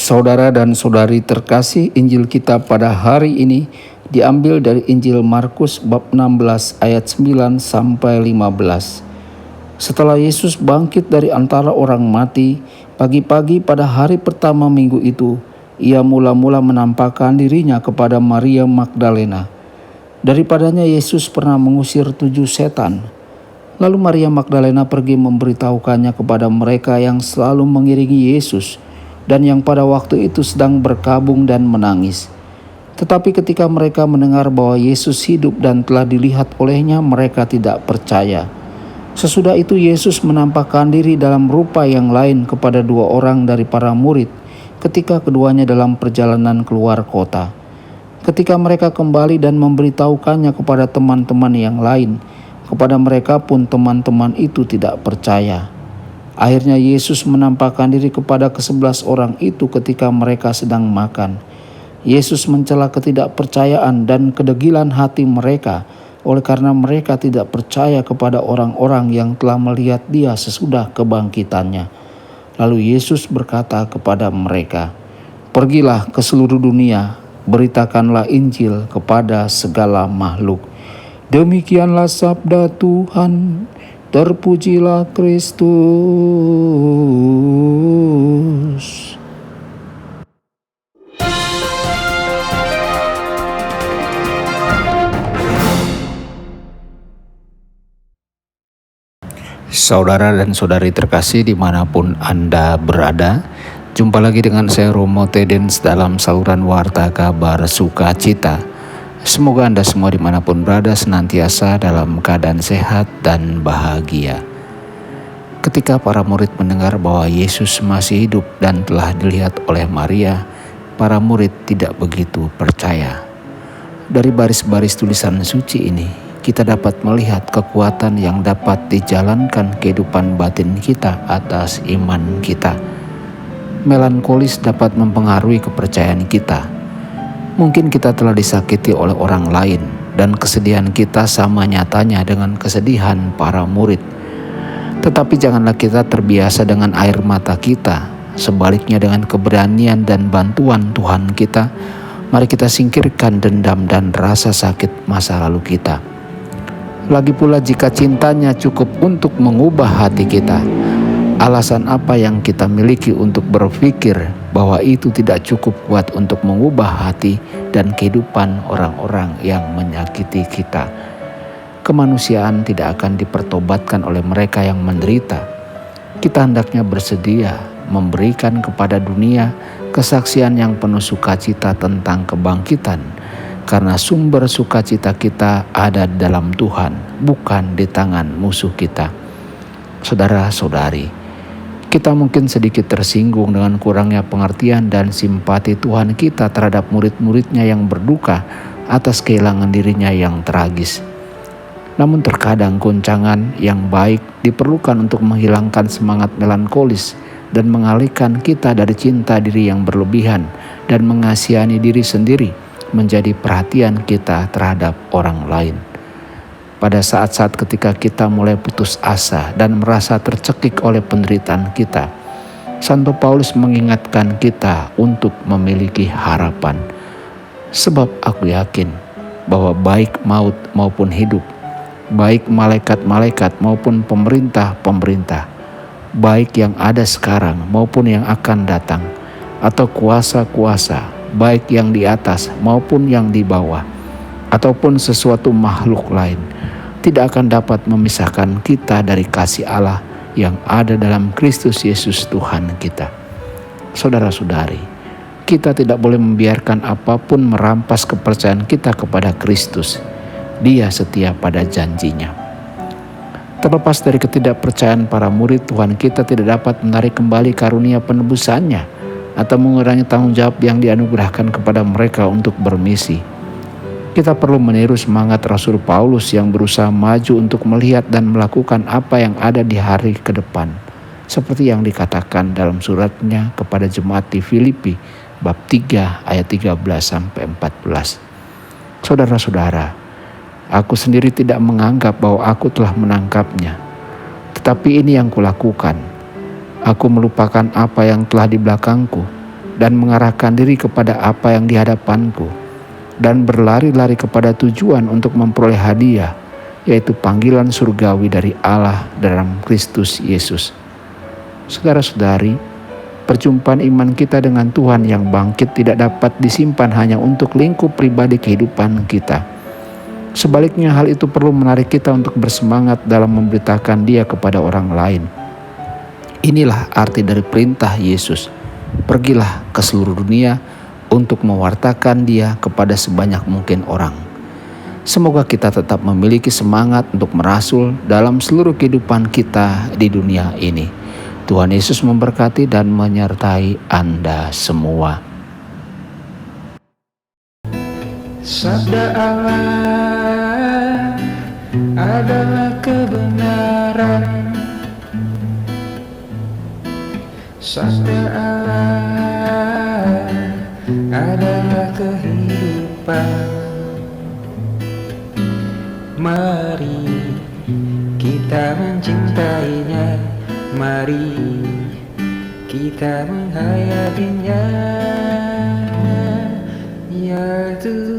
Saudara dan saudari terkasih, Injil kita pada hari ini diambil dari Injil Markus bab 16 ayat 9 sampai 15. Setelah Yesus bangkit dari antara orang mati, pagi-pagi pada hari pertama minggu itu, ia mula-mula menampakkan dirinya kepada Maria Magdalena. Daripadanya Yesus pernah mengusir 7 setan. Lalu Maria Magdalena pergi memberitahukannya kepada mereka yang selalu mengiringi Yesus dan yang pada waktu itu sedang berkabung dan menangis. Tetapi ketika mereka mendengar bahwa Yesus hidup dan telah dilihat olehnya, mereka tidak percaya. Sesudah itu Yesus menampakkan diri dalam rupa yang lain kepada 2 orang dari para murid ketika keduanya dalam perjalanan keluar kota. Ketika mereka kembali dan memberitahukannya kepada teman-teman yang lain, kepada mereka pun teman-teman itu tidak percaya. Akhirnya Yesus menampakkan diri kepada ke-11 orang itu ketika mereka sedang makan. Yesus mencela ketidakpercayaan dan kedegilan hati mereka oleh karena mereka tidak percaya kepada orang-orang yang telah melihat Dia sesudah kebangkitannya. Lalu Yesus berkata kepada mereka, "Pergilah ke seluruh dunia, beritakanlah Injil kepada segala makhluk. Demikianlah sabda Tuhan, terpujilah Kristus." Saudara dan saudari terkasih dimanapun Anda berada, jumpa lagi dengan saya Romo Tedens dalam saluran Warta Kabar Sukacita. Semoga Anda semua dimanapun berada senantiasa dalam keadaan sehat dan bahagia. Ketika para murid mendengar bahwa Yesus masih hidup dan telah dilihat oleh Maria, para murid tidak begitu percaya. Dari baris-baris tulisan suci ini, kita dapat melihat kekuatan yang dapat dijalankan kehidupan batin kita atas iman kita. Melankolis dapat mempengaruhi kepercayaan kita. Mungkin kita telah disakiti oleh orang lain dan kesedihan kita sama nyatanya dengan kesedihan para murid. Tetapi janganlah kita terbiasa dengan air mata kita. Sebaliknya dengan keberanian dan bantuan Tuhan kita, mari kita singkirkan dendam dan rasa sakit masa lalu kita. Lagi pula jika cintanya cukup untuk mengubah hati kita, alasan apa yang kita miliki untuk berpikir bahwa itu tidak cukup kuat untuk mengubah hati dan kehidupan orang-orang yang menyakiti kita? Kemanusiaan tidak akan dipertobatkan oleh mereka yang menderita. Kita hendaknya bersedia memberikan kepada dunia kesaksian yang penuh sukacita tentang kebangkitan, karena sumber sukacita kita ada di dalam Tuhan, bukan di tangan musuh kita. Saudara-saudari, kita mungkin sedikit tersinggung dengan kurangnya pengertian dan simpati Tuhan kita terhadap murid-muridnya yang berduka atas kehilangan dirinya yang tragis. Namun terkadang goncangan yang baik diperlukan untuk menghilangkan semangat melankolis dan mengalihkan kita dari cinta diri yang berlebihan dan mengasihani diri sendiri menjadi perhatian kita terhadap orang lain. Pada saat-saat ketika kita mulai putus asa dan merasa tercekik oleh penderitaan kita, Santo Paulus mengingatkan kita untuk memiliki harapan. Sebab aku yakin bahwa baik maut maupun hidup, baik malaikat-malaikat maupun pemerintah-pemerintah, baik yang ada sekarang maupun yang akan datang, atau kuasa-kuasa, baik yang di atas maupun yang di bawah, ataupun sesuatu makhluk lain, tidak akan dapat memisahkan kita dari kasih Allah yang ada dalam Kristus Yesus Tuhan kita. Saudara-saudari, kita tidak boleh membiarkan apapun merampas kepercayaan kita kepada Kristus. Dia setia pada janjinya. Terlepas dari ketidakpercayaan para murid, Tuhan kita tidak dapat menarik kembali karunia penebusannya atau mengurangi tanggung jawab yang dianugerahkan kepada mereka untuk bermisi. Kita perlu meniru semangat Rasul Paulus yang berusaha maju untuk melihat dan melakukan apa yang ada di hari ke depan, seperti yang dikatakan dalam suratnya kepada jemaat di Filipi bab 3 ayat 13-14. Saudara-saudara, aku sendiri tidak menganggap bahwa aku telah menangkapnya, tetapi ini yang kulakukan. Aku melupakan apa yang telah di belakangku dan mengarahkan diri kepada apa yang di hadapanku, dan berlari-lari kepada tujuan untuk memperoleh hadiah, yaitu panggilan surgawi dari Allah dalam Kristus Yesus. Saudara-saudari, perjumpaan iman kita dengan Tuhan yang bangkit tidak dapat disimpan hanya untuk lingkup pribadi kehidupan kita. Sebaliknya, hal itu perlu menarik kita untuk bersemangat dalam memberitakan Dia kepada orang lain. Inilah arti dari perintah Yesus, pergilah ke seluruh dunia untuk mewartakan Dia kepada sebanyak mungkin orang. Semoga kita tetap memiliki semangat untuk merasul dalam seluruh kehidupan kita di dunia ini. Tuhan Yesus memberkati dan menyertai Anda semua. Sabda Allah adalah kebenaran. Sabda Allah adalah kehidupan. Mari kita mencintainya, mari kita menghayatinya, ya Tuhan.